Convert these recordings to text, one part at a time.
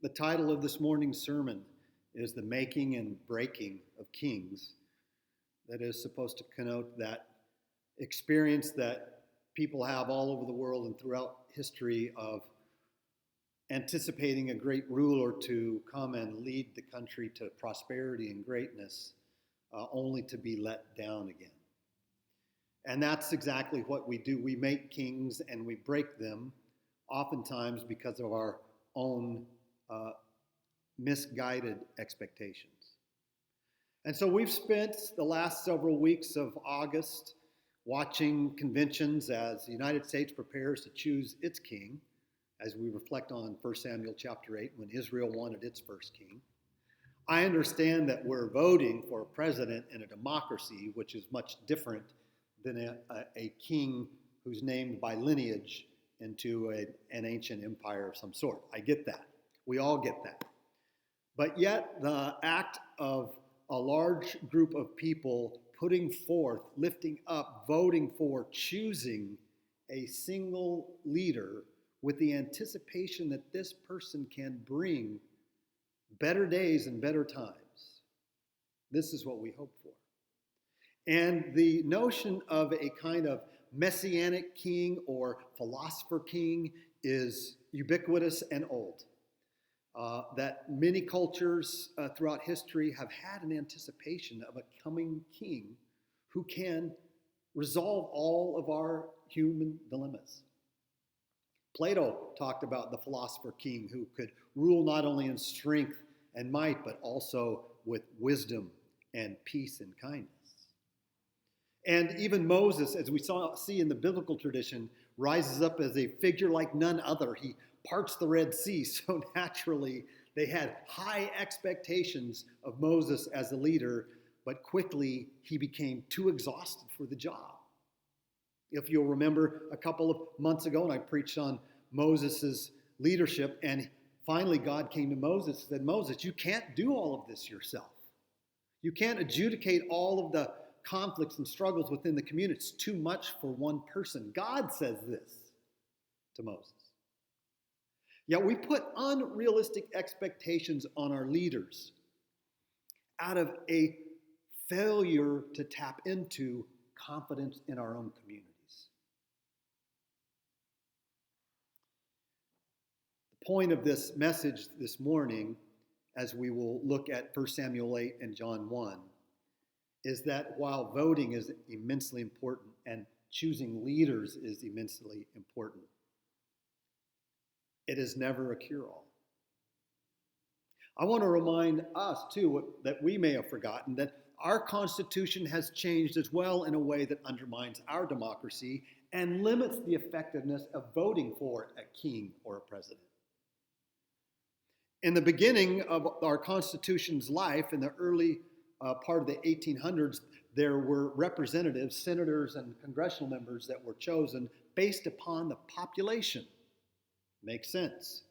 The title of this morning's sermon is The Making and Breaking of Kings. That is supposed to connote that experience that people have all over the world and throughout history of anticipating a great ruler to come and lead the country to prosperity and greatness, only to be let down again. And that's exactly what we do. We make kings and we break them, oftentimes because of our own misguided expectations. And so we've spent the last several weeks of August watching conventions as the United States prepares to choose its king, as we reflect on 1 Samuel chapter 8, when Israel wanted its first king. I understand that we're voting for a president in a democracy, which is much different than a king who's named by lineage into an ancient empire of some sort. I get that. We all get that. But yet the act of a large group of people putting forth, lifting up, voting for, choosing a single leader with the anticipation that this person can bring better days and better times. This is what we hope for. And the notion of a kind of messianic king or philosopher king is ubiquitous and old. That many cultures throughout history have had an anticipation of a coming king who can resolve all of our human dilemmas. Plato talked about the philosopher king who could rule not only in strength and might, but also with wisdom and peace and kindness. And even Moses, as we see in the biblical tradition, rises up as a figure like none other. He parts the Red Sea, so naturally they had high expectations of Moses as a leader, but quickly he became too exhausted for the job. If you'll remember a couple of months ago, and I preached on Moses' leadership, and finally God came to Moses and said, Moses, you can't do all of this yourself. You can't adjudicate all of the conflicts and struggles within the community. It's too much for one person. God says this to Moses. Yet we put unrealistic expectations on our leaders out of a failure to tap into confidence in our own communities. The point of this message this morning, as we will look at 1 Samuel 8 and John 1, is that while voting is immensely important and choosing leaders is immensely important, it is never a cure-all. I want to remind us, too, that we may have forgotten that our Constitution has changed as well in a way that undermines our democracy and limits the effectiveness of voting for a king or a president. In the beginning of our Constitution's life, in the early part of the 1800s, there were representatives, senators, and congressional members that were chosen based upon the population. Makes sense.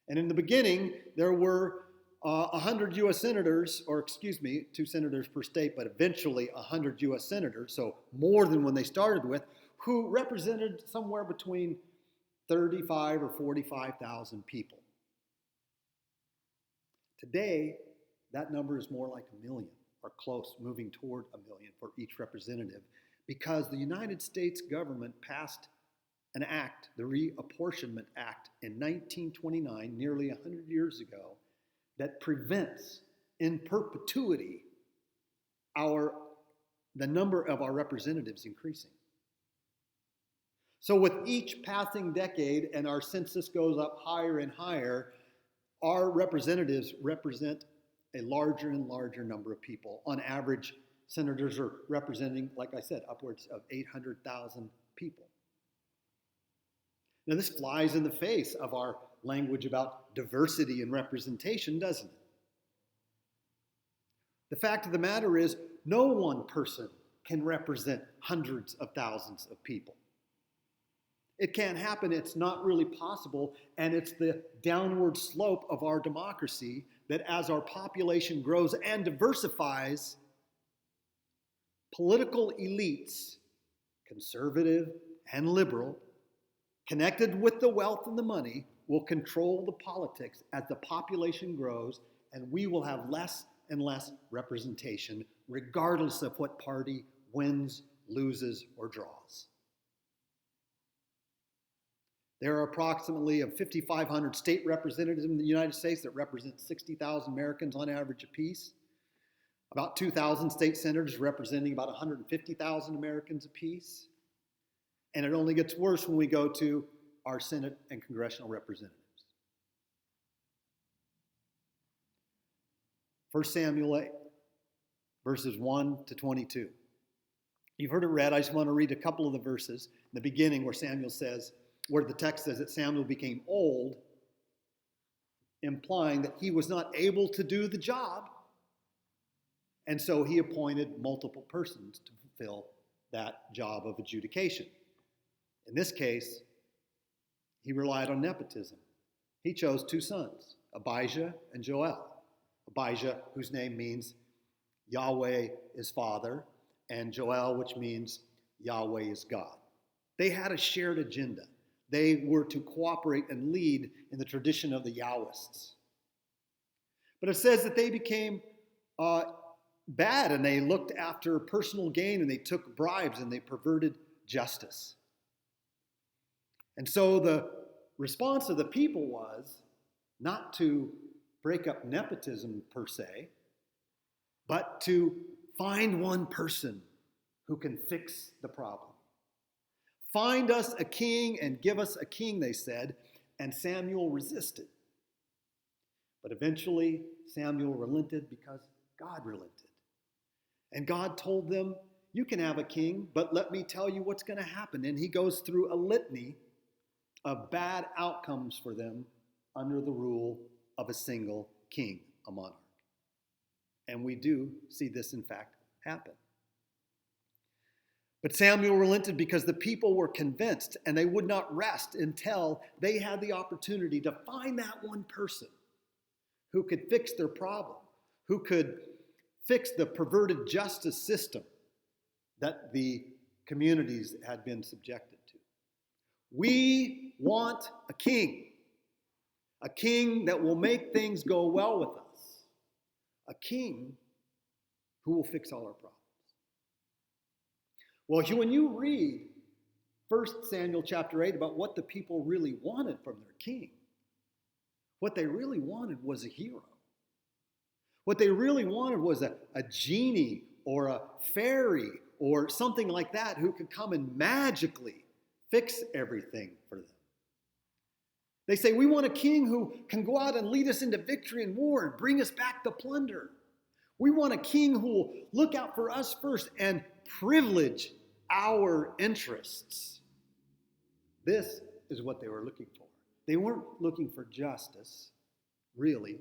And in the beginning, there were 100 U.S. senators, 2 senators per state, but eventually 100 U.S. senators, so more than when they started with, who represented somewhere between 35 or 45,000 people. Today, that number is more like 1 million, or close, moving toward 1 million for each representative, because the United States government passed an act, the Reapportionment Act, in 1929, nearly 100 years ago, that prevents in perpetuity the number of our representatives increasing. So with each passing decade and our census goes up higher and higher, our representatives represent a larger and larger number of people. On average, senators are representing, like I said, upwards of 800,000 people. Now, this flies in the face of our language about diversity and representation, doesn't it? The fact of the matter is, no one person can represent hundreds of thousands of people. It can't happen. It's not really possible. And it's the downward slope of our democracy that as our population grows and diversifies, political elites, conservative and liberal, connected with the wealth and the money, will control the politics as the population grows, and we will have less and less representation, regardless of what party wins, loses, or draws. There are approximately 5,500 state representatives in the United States that represent 60,000 Americans on average apiece. About 2,000 state senators representing about 150,000 Americans apiece. And it only gets worse when we go to our Senate and congressional representatives. 1 Samuel 8, verses 1 to 22. You've heard it read. I just want to read a couple of the verses. In the beginning where where the text says that Samuel became old, implying that he was not able to do the job. And so he appointed multiple persons to fulfill that job of adjudication. In this case, he relied on nepotism. He chose two sons, Abijah and Joel. Abijah, whose name means Yahweh is Father, and Joel, which means Yahweh is God. They had a shared agenda. They were to cooperate and lead in the tradition of the Yahwists. But it says that they became bad, and they looked after personal gain, and they took bribes, and they perverted justice. And so the response of the people was not to break up nepotism per se, but to find one person who can fix the problem. Find us a king and give us a king, they said, and Samuel resisted. But eventually, Samuel relented because God relented. And God told them, you can have a king, but let me tell you what's going to happen. And he goes through a litany of bad outcomes for them under the rule of a single king, a monarch. And we do see this, in fact, happen. But Samuel relented because the people were convinced, and they would not rest until they had the opportunity to find that one person who could fix their problem, who could fix the perverted justice system that the communities had been subjected to. We want a king that will make things go well with us, a king who will fix all our problems. Well, when you read 1 Samuel chapter 8 about what the people really wanted from their king, what they really wanted was a hero. What they really wanted was a genie or a fairy or something like that who could come and magically fix everything for them. They say, we want a king who can go out and lead us into victory and war and bring us back the plunder. We want a king who will look out for us first and privilege our interests. This is what they were looking for. They weren't looking for justice, really.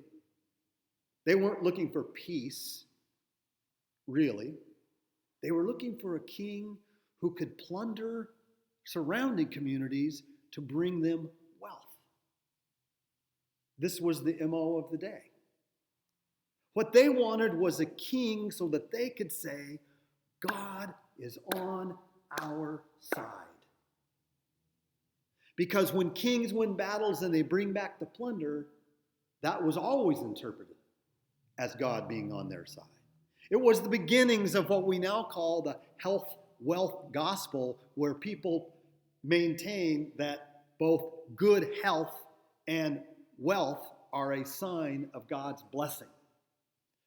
They weren't looking for peace, really. They were looking for a king who could plunder surrounding communities to bring them wealth. This was the MO of the day. What they wanted was a king so that they could say, God is on our side. Because when kings win battles and they bring back the plunder, that was always interpreted as God being on their side. It was the beginnings of what we now call the health wealth gospel, where people maintain that both good health and wealth are a sign of God's blessing.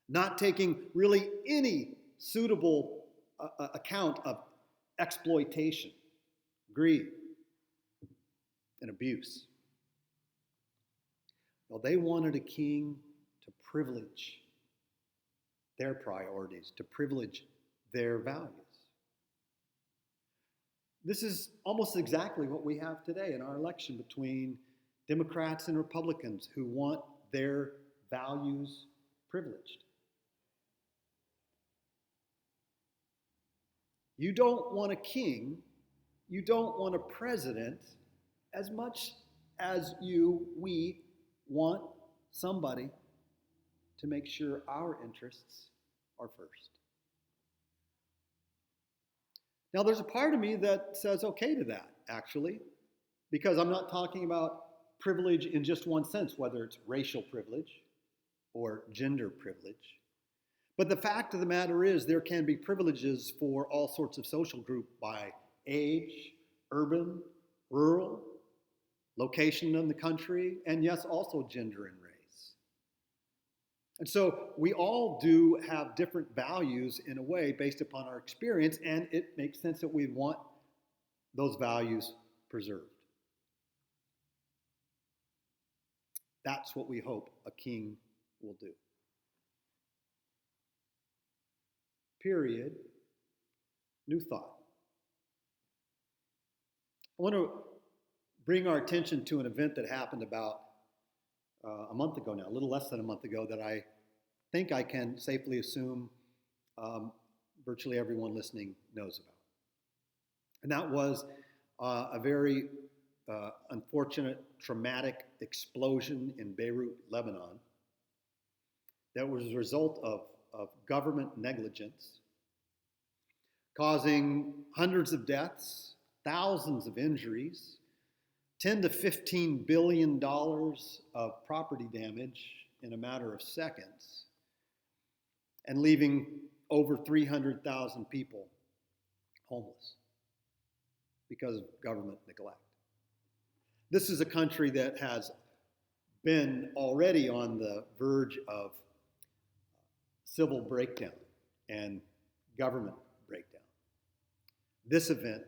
Not taking really any suitable account of exploitation, greed, and abuse. Well, they wanted a king to privilege their priorities, to privilege their values. This is almost exactly what we have today in our election between Democrats and Republicans who want their values privileged. You don't want a king, you don't want a president as much as we want somebody to make sure our interests are first. Now, there's a part of me that says okay to that, actually, because I'm not talking about privilege in just one sense, whether it's racial privilege or gender privilege. But the fact of the matter is, there can be privileges for all sorts of social groups by age, urban, rural, location in the country, and yes, also gender and race. And so we all do have different values in a way based upon our experience, and it makes sense that we want those values preserved. That's what we hope a king will do. Period. New thought. I want to bring our attention to an event that happened about a month ago now, a little less than a month ago, that I think I can safely assume virtually everyone listening knows about. And that was a very unfortunate, traumatic explosion in Beirut, Lebanon, that was a result of government negligence, causing hundreds of deaths, thousands of injuries, $10 to $15 billion of property damage in a matter of seconds, and leaving over 300,000 people homeless because of government neglect. This is a country that has been already on the verge of civil breakdown and government breakdown. This event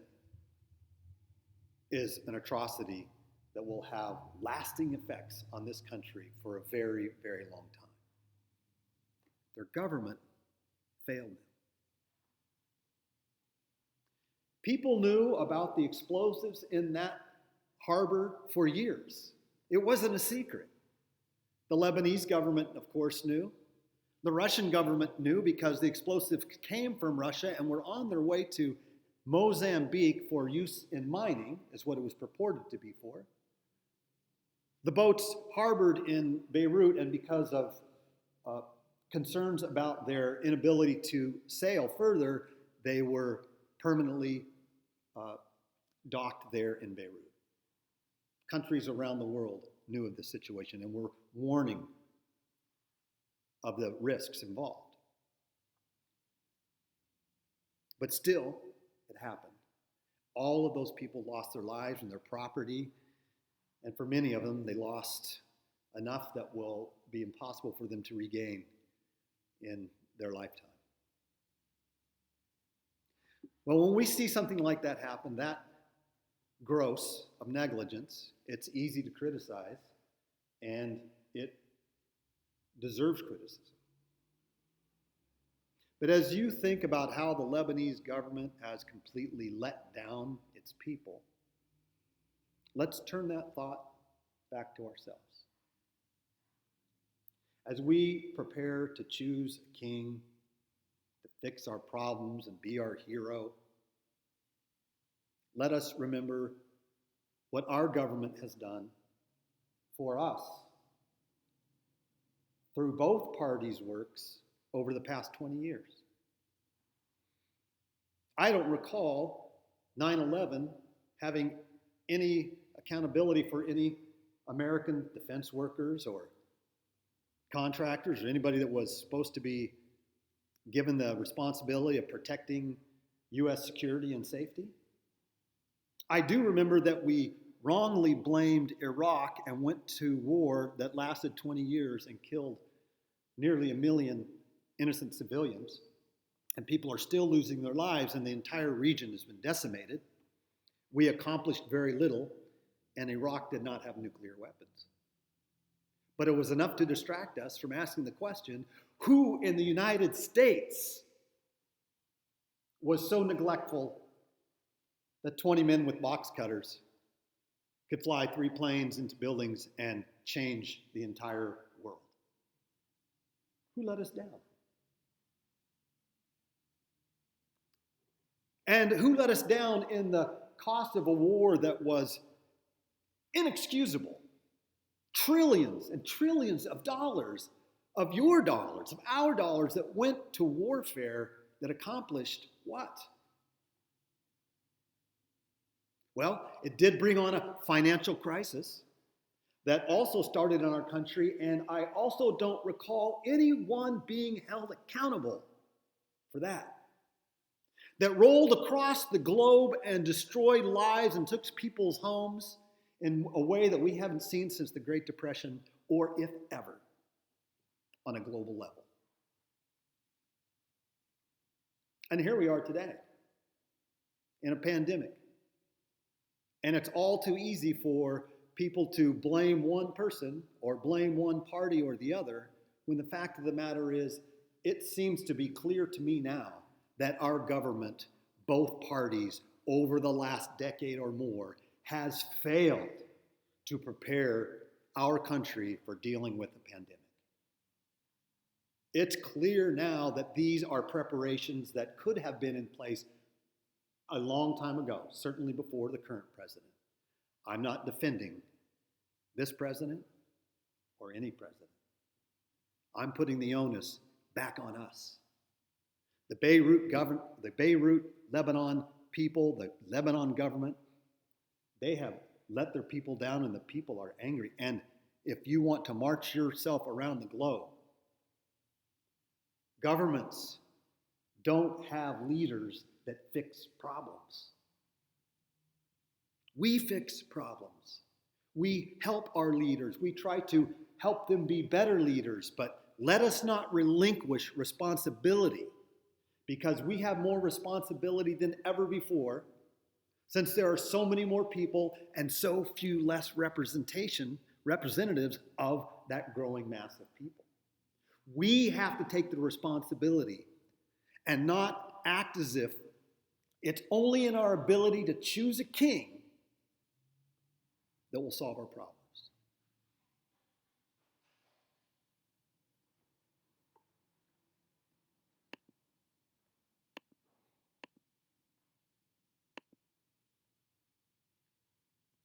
is an atrocity that will have lasting effects on this country for a very, very long time. Their government failed them. People knew about the explosives in that harbor for years. It wasn't a secret. The Lebanese government, of course, knew. The Russian government knew because the explosives came from Russia and were on their way to Mozambique for use in mining, is what it was purported to be for. The boats harbored in Beirut, and because of concerns about their inability to sail further, they were permanently docked there in Beirut. Countries around the world knew of the situation and were warning of the risks involved. But still, it happened. All of those people lost their lives and their property, and for many of them, they lost enough that will be impossible for them to regain in their lifetime. Well, when we see something like that happen, that gross of negligence, it's easy to criticize, and it deserves criticism. But as you think about how the Lebanese government has completely let down its people, let's turn that thought back to ourselves. As we prepare to choose a king to fix our problems and be our hero, let us remember what our government has done for us through both parties' works over the past 20 years. I don't recall 9/11 having any accountability for any American defense workers or contractors or anybody that was supposed to be given the responsibility of protecting U.S. security and safety. I do remember that we wrongly blamed Iraq and went to war that lasted 20 years and killed nearly 1 million innocent civilians. And people are still losing their lives, and the entire region has been decimated. We accomplished very little, and Iraq did not have nuclear weapons. But it was enough to distract us from asking the question, who in the United States was so neglectful that 20 men with box cutters could fly 3 planes into buildings and change the entire world? Who let us down? And who let us down in the cost of a war that was inexcusable? Trillions and trillions of dollars, of your dollars, of our dollars, that went to warfare that accomplished what? Well, it did bring on a financial crisis. that also started in our country, and I also don't recall anyone being held accountable for that. That rolled across the globe and destroyed lives and took people's homes in a way that we haven't seen since the Great Depression, or if ever, on a global level. And here we are today in a pandemic. And it's all too easy for people to blame one person or blame one party or the other, when the fact of the matter is, it seems to be clear to me now that our government, both parties, over the last decade or more, has failed to prepare our country for dealing with the pandemic. It's clear now that these are preparations that could have been in place a long time ago, certainly before the current president. I'm not defending this president or any president. I'm putting the onus back on us. The Beirut, Lebanon people, the Lebanon government, they have let their people down, and the people are angry. And if you want to march yourself around the globe, governments don't have leaders that fix problems. We fix problems. We help our leaders. We try to help them be better leaders, but let us not relinquish responsibility, because we have more responsibility than ever before, since there are so many more people and so few less representatives of that growing mass of people. We have to take the responsibility and not act as if it's only in our ability to choose a king that will solve our problem.